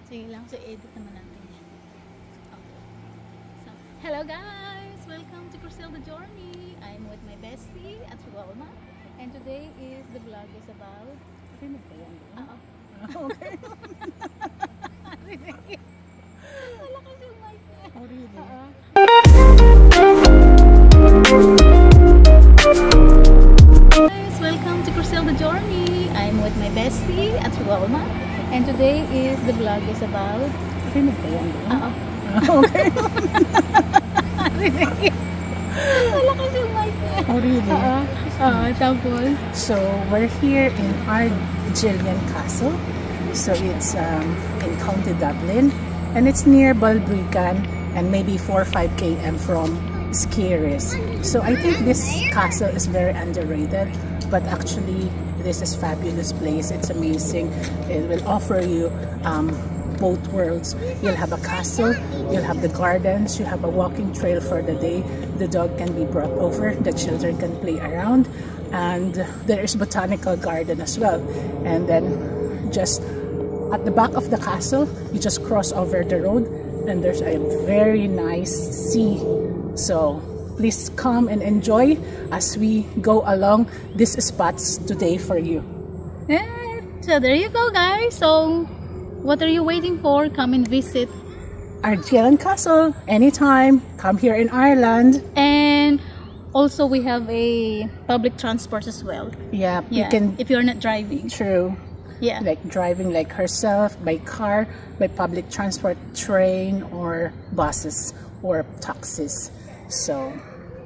Sige lang, so edit naman natin yan. Okay. So, hello guys! Welcome to Crucel the Journey. I'm with my bestie at Rualma. And today is the vlog is about... Rinig ba yan? Okay. Wala kasi yung mic niya. Oh, really? Guys, welcome to Crucel the Journey. I'm with my bestie at Rualma. And today is the vlog is about... Rinig ba yan? Okay. Wala kasi yung mic niya. Oh, really? Tapos... So, we're here in Ardgillian Castle. So, it's in County Dublin. And it's near Balbriggan and maybe 4 or 5 km from Skerries. So, I think this castle is very underrated. But actually, this is a fabulous place. It's amazing. It will offer you both worlds. You'll have a castle, you'll have the gardens, you have a walking trail for the day. The dog can be brought over, the children can play around, and there is botanical garden as well. And then just at the back of the castle, you just cross over the road and there's a very nice sea. So please come and enjoy as we go along these spots today for you. So there you go guys. So what are you waiting for? Come and visit Ardgillian Castle anytime. Come here in Ireland. And also we have a public transport as well. Yeah, you can, if you're not driving. true. Yeah. Like driving like herself, by car, by public transport, train or buses or taxis. So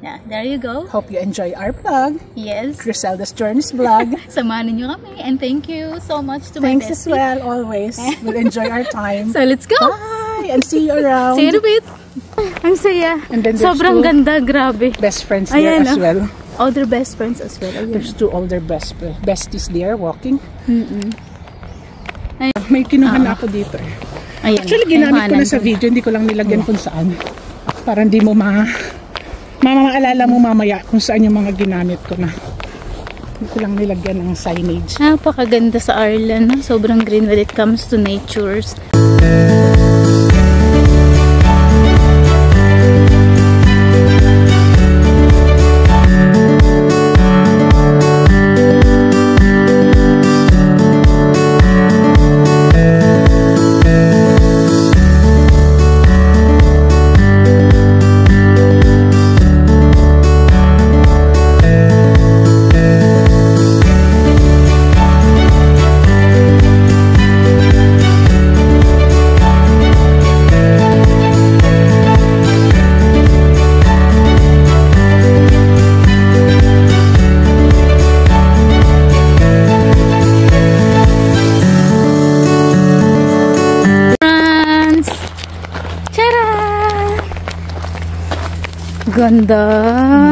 yeah, there you go. hope you enjoy our vlog. Yes. Griselda's Journeys vlog. Samahan niyo kami and thank you so much to Thanks my as bestie. well, always. We'll enjoy our time. So let's go. Bye and see you around. See you in a bit. Ang saya. And then there's Sobrang two ganda, grabe. best friends there as well. Other best friends as well. Ayan. There's two older besties there walking. May kinuha na ako dito eh. Ayan. Actually, ginamit ko na sa video. Hindi ko lang nilagyan kung saan. Para hindi mo maalala mo mamaya kung saan yung mga ginamit ko na. Hindi ko lang nilagyan ng signage. Napakaganda sa Ireland. Sobrang green when it comes to natures. Ganda.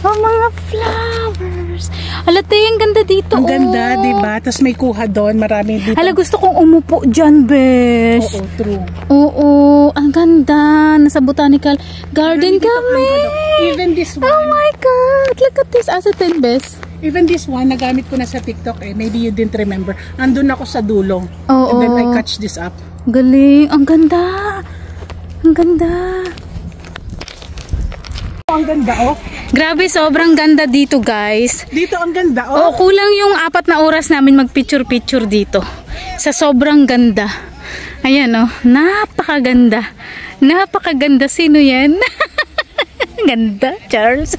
Oh, mga flowers. Alate, ang ganda dito. Ang ganda, diba? Tapos may kuha doon. Marami dito. Hala, gusto kong umupo dyan, besh. Oo, true. Oo, ang ganda. Nasa botanical garden kami. Even this one. Oh my God. Look at this. As a 10, best. Even this one, nagamit ko na sa TikTok eh. Maybe you didn't remember. Andun ako sa dulo. Oo. And then I catch this up. Galing. Ang ganda. Ang ganda. Ang ganda, oh. Grabe, sobrang ganda dito, guys. Dito ang ganda, Oh, oh. kulang yung 4 na oras namin mag-picture-picture dito. Sa sobrang ganda. Ayan, oh. Napakaganda. Napakaganda. Sino yan? Ganda, Charles.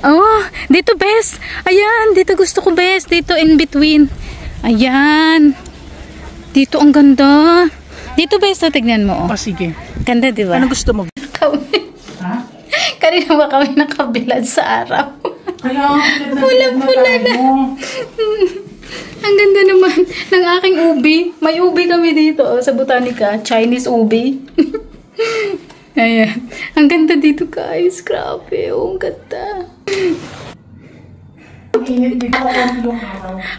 Oh, dito, best. Ayan, dito gusto ko, best. Dito, in between. Ayan. Dito, ang ganda. Dito, best. So, tignan mo, oh. Oh, sige. Ganda, di ba? Ano gusto mo? Ha? Kanina ba kami nakabilad sa araw? Kaya, Pulang-pula na. Ang ganda naman ng aking ubi. May ubi kami dito sa Botanica. Chinese ubi. Ayan. Ang ganda dito, guys. Grabe. Oh, ang ganda.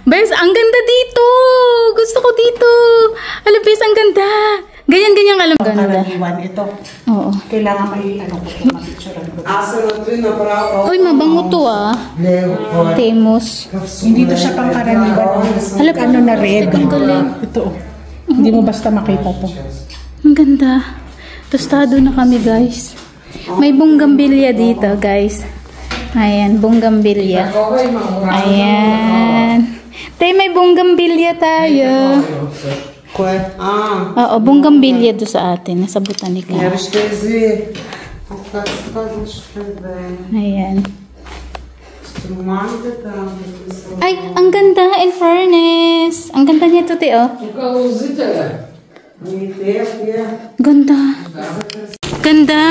Bes, ang ganda dito. Gusto ko dito. Alam, Bes, ang ganda. Ganyan-ganyan alam. Ganda. Karaniwan ito. Oo. Kailangan may ano ko ma-picturean ko. Uy, mabango to ah. Temos. Hindi to siya pang karaniwan. Halap, Ano na red. Ang galing. Ito. Hindi mo basta makita to. Ang ganda. Tostado na kami, guys. May bonggambilya dito, guys. Ayan, bonggambilya. Ayan. Tay, may bonggambilya tayo. Oo, bonggambilya do sa atin. Nasa botanica. Ayan. Ay, ang ganda, in fairness. Ang ganda niya ito, Teo. Ganda. Ganda.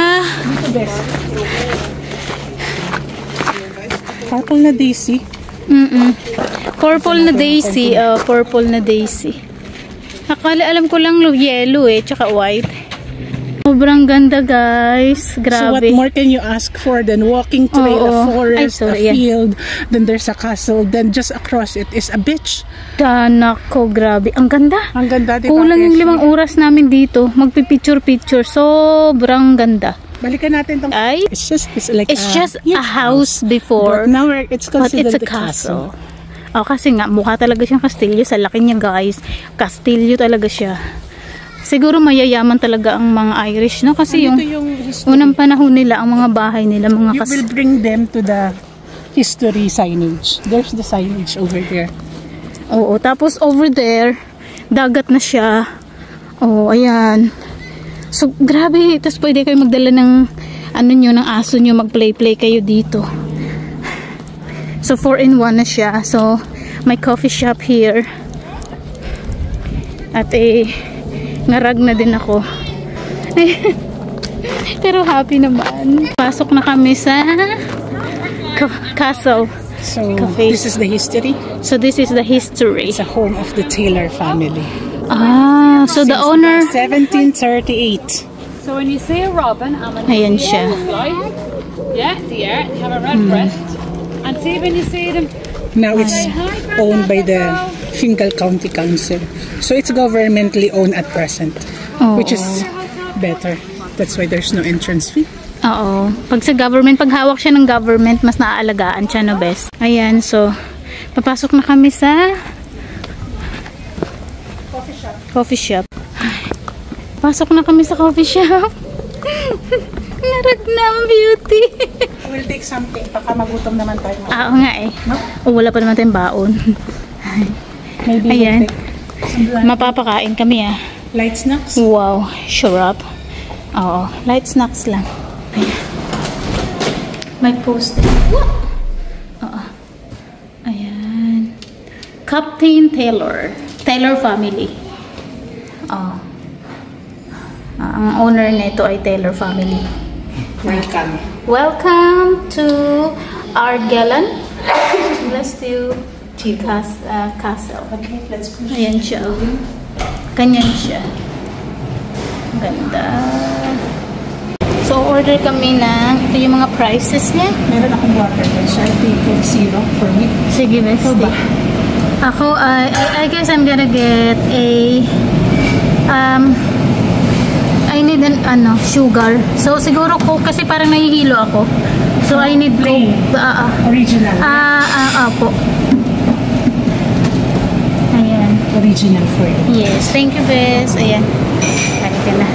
Purple na daisy. Purple na daisy. Purple na daisy. Akala, alam ko lang yellow tsaka white. Sobrang ganda, guys. Grabe. So what more can you ask for than walking through a forest, a field, then there's a castle, then just across it is a beach. Nako, grabe. Ang ganda. Ang ganda, diba? Kulang yung 5 oras namin dito. Magpipicture-picture. Sobrang ganda. Balikan natin tong. It's just a house before. But now it's considered a castle. Kasi nga, mukha talaga siyang kastilyo. Sa laki niya, guys. Kastilyo talaga siya. Siguro mayayaman talaga ang mga Irish, no? Kasi yung unang panahon nila, ang mga bahay nila, mga You will bring them to the history signage. There's the signage over there. Oo, tapos over there, dagat na siya. Ayan. So, grabe. Tapos pwede kayo magdala ng ng aso nyo, mag-play-play kayo dito. So, 4-in-1 na siya. So, may coffee shop here. At ngarag na din ako. Pero happy naman. Pasok na kami sa castle. So, cafe. This is the history? So, this is the history. It's a home of the Taylor family. So the owner... 1738. So when you see a robin, ayan siya. Yeah, they have a red breast. And see when you see them... Now it's owned by the Fingal County Council. So it's governmentally owned at present. Which is better. That's why there's no entrance fee. Oo. Pag sa government, pag hawak siya ng government, mas naaalagaan siya, no, best. Ayan, so, papasok na kami sa coffee shop. Pasok na kami sa coffee shop. Narag na, beauty. We'll take something. Baka magutom naman tayo. Oo nga No? Wala pa naman tayong baon. Maybe ayan. Mapapakain kami Light snacks? Wow, sure up. Oo, light snacks lang. Ayan. May poster. Oo. Ayan. Captain Taylor. Taylor family. Ang owner nito ay Taylor family. Welcome. Welcome to Ardgellan. Bless you. Castle. Okay, let's push. Ayan siya. Ganyan siya. Ganda. So, order kami ng ito yung mga prices niya. Meron akong water. So, I'll take zero for me. Sige, bestie. Ako, I guess I'm gonna get a I need an sugar. So siguro Coke kasi parang nahihilo ako. So I need Coke. Original. Po. Ayan. Original for you. Yes, thank you, Bes. Ayan. Kaya ka na.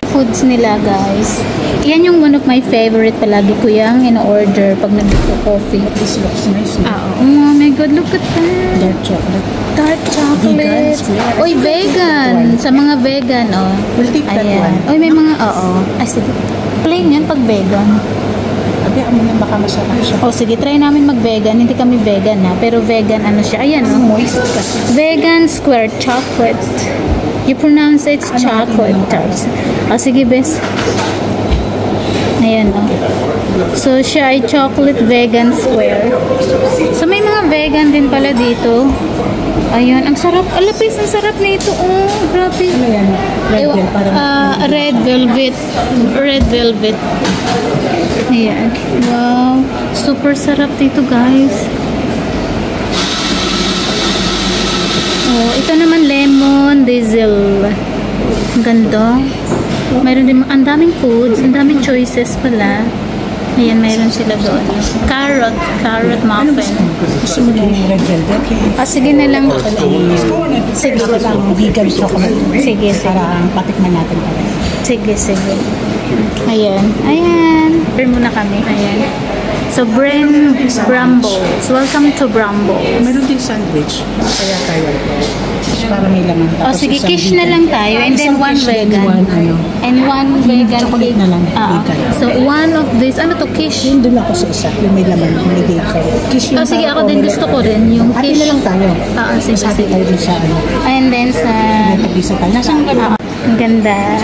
Foods nila, guys. Yan yung one of my favorite palagi ko yung in-order pag nag-coffee. This looks nice. Oh my God, look at that. Dark chocolate. Dark chocolate. Oy, vegan. Sa mga vegan, We'll take that one. Oy, may mga, Ay, sige. Plain yan pag vegan. Abi, amunin baka masarap siya. Sige, try namin mag-vegan. Hindi kami vegan pero vegan siya. Ayan, moist kasi. Vegan square chocolate. You pronounce it chocolate. Sige, bes. Ayan, So, siya ay chocolate vegan square. So, may mga vegan din pala dito. Ayan, ang sarap. Alapis, ang sarap nito. Grabe. Ano yan? Red velvet. Red velvet. Ayan. Wow. Super sarap dito, guys. Ito naman lemon diesel. Ang ganda. Mayroon din ang daming foods, ang daming choices pala. Ayan, mayroon sila doon. Carrot muffin. Gusto mo lang yung red velvet? Sige na lang. Sige. Gusto lang vegan chocolate. Sige. Para patikman natin pa rin. Sige. Ayan. Burn muna kami. Ayan. So, Brambles. Welcome to Brambles. Meron din sandwich. Kaya tayo. Para may laman. Sige, quiche na lang tayo. And then one vegan. And one vegan chocolate cake. na lang. Vegan. So, one of these. Ano to, quiche? Yun doon ako sa isa. Yung may laman. May bacon. Quiche yung Sige, ako din gusto ko rin. Yung quiche. quiche. na lang tayo. Sige. Sabi tayo din sa ano. And then sa... Nagpag-isa tayo. Nasaan ka na? Ang ganda.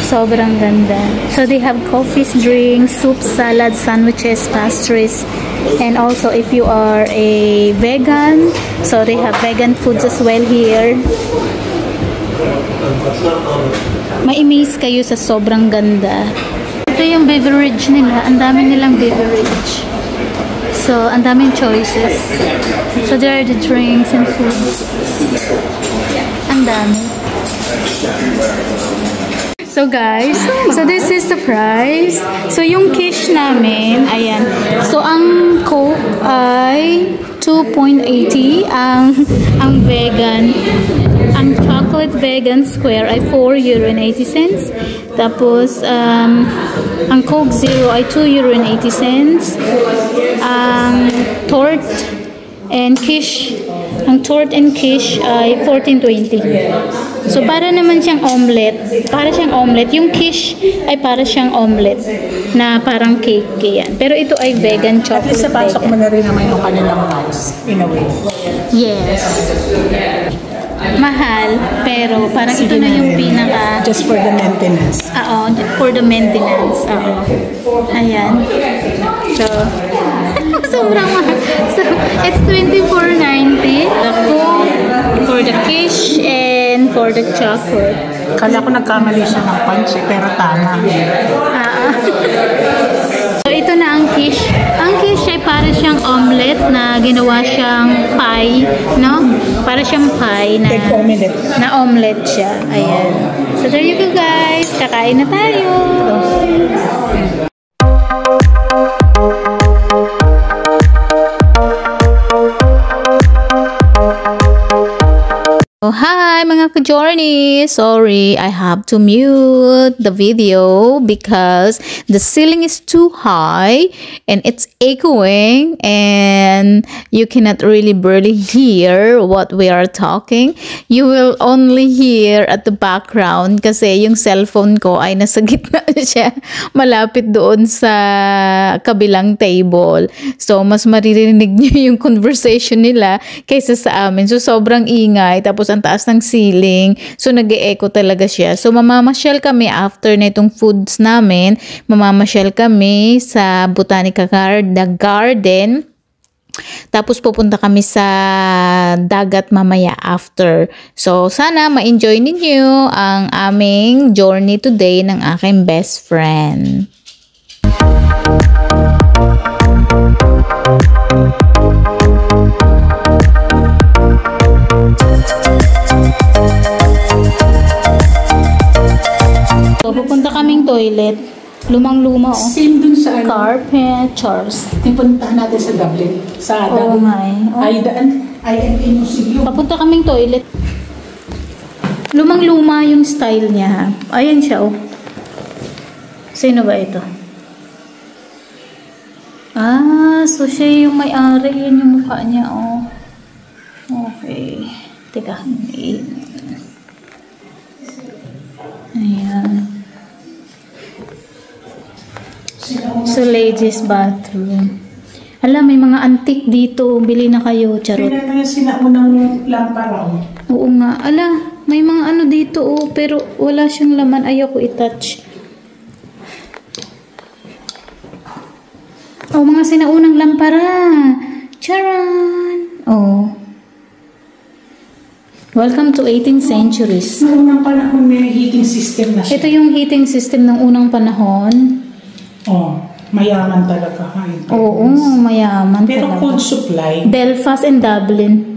Sobrang ganda. So they have coffees, drinks, soups, salads, sandwiches, pastries. And also if you are a vegan, so they have vegan foods as well here. Ma-amaze kayo sa sobrang ganda. Ito yung beverage nila. Ang dami nilang beverage. So, ang daming choices. So there are the drinks and foods. Ang dami. So guys, so this is the price. So yung quiche namin, ayan. So ang Coke ay 2.80, ang vegan, ang chocolate vegan square ay €4.80. Tapos ang Coke Zero ay €2.80. Ang tort and quiche, ang tort and quiche ay $14.20. So, para naman siyang omelette. Para siyang omelette. Yung quiche ay para siyang omelette na parang cake yan. Pero ito ay vegan chocolate. At least napasok mo na rin naman yung kanilang house, in a way. Yes. Mahal, pero parang ito na yung pinaka... Just for the maintenance. Oo, for the maintenance. Oo. Ayan. So, sobrang mahal. So, it's $24.90. The Coke for the quiche and for the chocolate. Kala ko nagkamali siya ng punch, pero tama. So, ito na ang quiche. Ang quiche ay para siyang omelette na ginawa siyang pie, no? Para siyang pie na omelette. Na omelette siya. Ayan. So, there you go guys. Kakain na tayo. Oh, hi mga ka-journey! Sorry, I have to mute the video because the ceiling is too high and it's echoing and you cannot really barely hear what we are talking. You will only hear at the background kasi yung cellphone ko ay nasa gitna siya, malapit doon sa kabilang table. So, mas maririnig niyo yung conversation nila kaysa sa amin. So, sobrang ingay. Tapos, ang taas ng ceiling. So, nag-e-echo talaga siya. So, mamamasyal kami after na itong foods namin. Mamamasyal kami sa Botanica Garden. Tapos, pupunta kami sa dagat mamaya after. So, sana ma-enjoy ninyo ang aming journey today ng aking best friend. So, pupunta kaming toilet. Lumang-luma, oh. Same dun sa ano. Carpet, chairs. Puntahan natin sa Dublin. Sa Oh my. IMA Museum. Papunta kaming toilet. Lumang-luma yung style niya, ha. Ayan siya, oh. Sino ba ito? So siya yung may-ari. Yan yung mukha niya, oh. Okay. Teka. Ayan. So, ladies bathroom. Alam, may mga antique dito. Bili na kayo. Charot. Pero yung sinaunang lampara. Oo nga. Ala, may mga ano dito, oh. Pero wala siyang laman. Ayoko i-touch. Oh, mga sinaunang lampara. Charan! Oh. Welcome to 18th centuries. Noong unang panahon may heating system na siya. Ito yung heating system ng unang panahon. Oh, mayaman talaga. Oo, mayaman pero talaga. cold supply. Belfast and Dublin.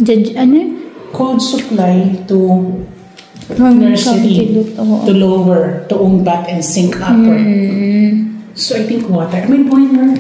Cold supply to nursery, to lower, to own bath and sink upper. So I think water. May boiler.